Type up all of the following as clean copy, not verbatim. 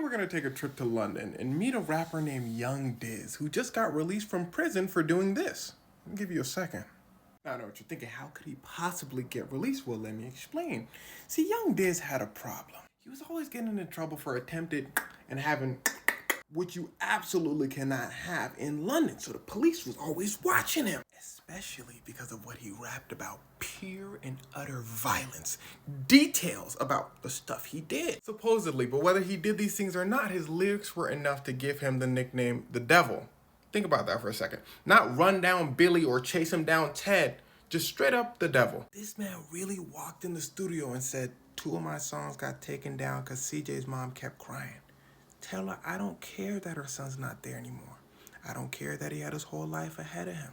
we're gonna take a trip to London and meet a rapper named Young Dizz, who just got released from prison for doing this. I'll give you a second. Now I know what you're thinking, how could he possibly get released? Well, let me explain. See, Young Dizz had a problem. He was always getting into trouble for attempted and having, which you absolutely cannot have in London. So the police was always watching him, especially because of what he rapped about, pure and utter violence. Details about the stuff he did, supposedly. But whether he did these things or not, his lyrics were enough to give him the nickname the Devil. Think about that for a second. Not run down Billy or chase him down Ted, just straight up the Devil. This man really walked in the studio and said, 2 of my songs got taken down because CJ's mom kept crying. Tell her I don't care that her son's not there anymore. I don't care that he had his whole life ahead of him.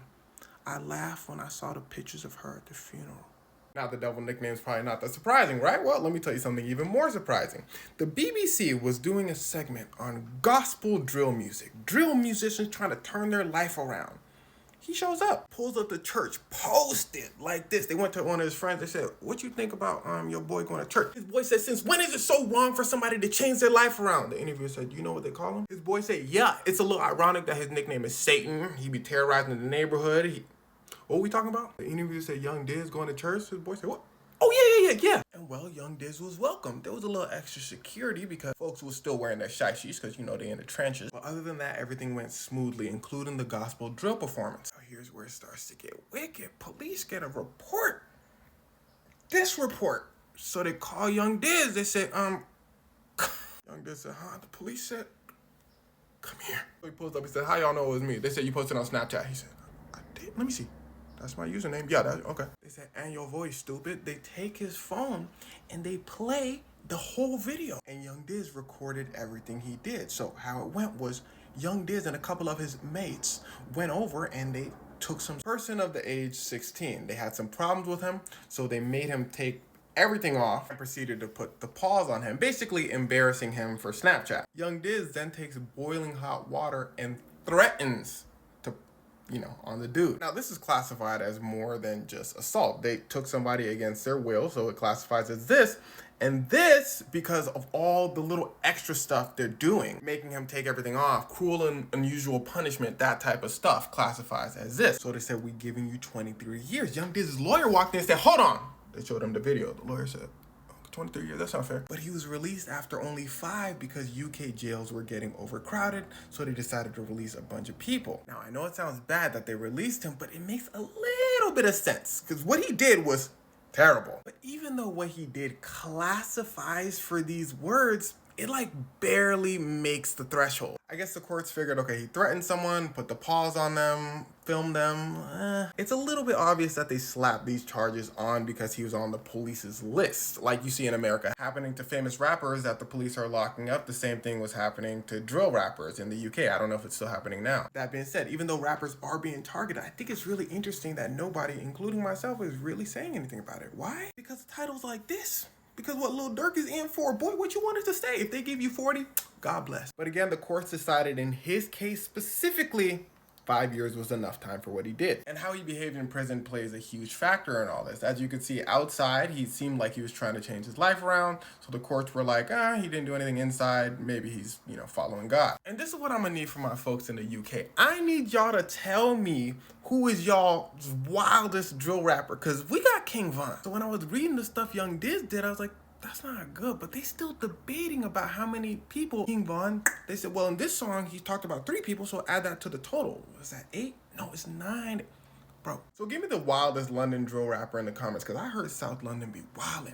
I laughed when I saw the pictures of her at the funeral. Now, the Devil nickname is probably not that surprising, right? Well, let me tell you something even more surprising. The BBC was doing a segment on gospel drill music. Drill musicians trying to turn their life around. He shows up, pulls up to church, posted like this. They went to one of his friends. They said, what you think about your boy going to church? His boy said, since when is it so wrong for somebody to change their life around? The interviewer said, you know what they call him? His boy said, yeah, it's a little ironic that his nickname is Satan. He be terrorizing the neighborhood. What are we talking about? The interviewer said, Young Dizz going to church. His boy said, what? Oh, yeah. And well, Young Dizz was welcome. There was a little extra security because folks were still wearing their shishis because, you know, they in the trenches. But other than that, everything went smoothly, including the gospel drill performance. So here's where it starts to get wicked. Police get a report. This report. So they call Young Dizz. They said, Young Dizz said, the police said, come here. So he pulls up. He said, how y'all know it was me? They said, you posted on Snapchat. He said, I did. Let me see. That's my username. Yeah, okay. They said, and your voice, stupid. They take his phone and they play the whole video. And Young Dizz recorded everything he did. So how it went was Young Dizz and a couple of his mates went over and they took some person of the age 16. They had some problems with him, so they made him take everything off and proceeded to put the pause on him, basically embarrassing him for Snapchat. Young Dizz then takes boiling hot water and threatens on the dude. Now, this is classified as more than just assault. They took somebody against their will, so it classifies as this. And this, because of all the little extra stuff they're doing, making him take everything off, cruel and unusual punishment, that type of stuff classifies as this. So they said, we're giving you 23 years. Young Dizz's lawyer walked in and said, hold on. They showed him the video. The lawyer said, 23 years, that's not fair. But he was released after only 5 because UK jails were getting overcrowded, so they decided to release a bunch of people. Now, I know it sounds bad that they released him, but it makes a little bit of sense, because what he did was terrible. But even though what he did classifies for these words, it barely makes the threshold. I guess the courts figured, okay, he threatened someone, put the pause on them, filmed them. It's a little bit obvious that they slapped these charges on because he was on the police's list. Like you see in America happening to famous rappers that the police are locking up. The same thing was happening to drill rappers in the UK. I don't know if it's still happening now. That being said, even though rappers are being targeted, I think it's really interesting that nobody, including myself, is really saying anything about it. Why? Because the title's like this. Because what Lil Durk is in for, boy, what you wanted to say? If they give you 40, God bless. But again, the courts decided in his case specifically, 5 years was enough time for what he did. And how he behaved in prison plays a huge factor in all this. As you can see outside, he seemed like he was trying to change his life around. So the courts were like, he didn't do anything inside. Maybe he's, following God. And this is what I'm gonna need from my folks in the UK. I need y'all to tell me who is y'all's wildest drill rapper, because we got King Von. So when I was reading the stuff Young Dizz did, I was like, that's not good, but they still debating about how many people King Von. They said, well, in this song, he talked about 3 people, so add that to the total. Is that 8? No, it's 9. Bro, so give me the wildest London drill rapper in the comments, because I heard South London be wildin'.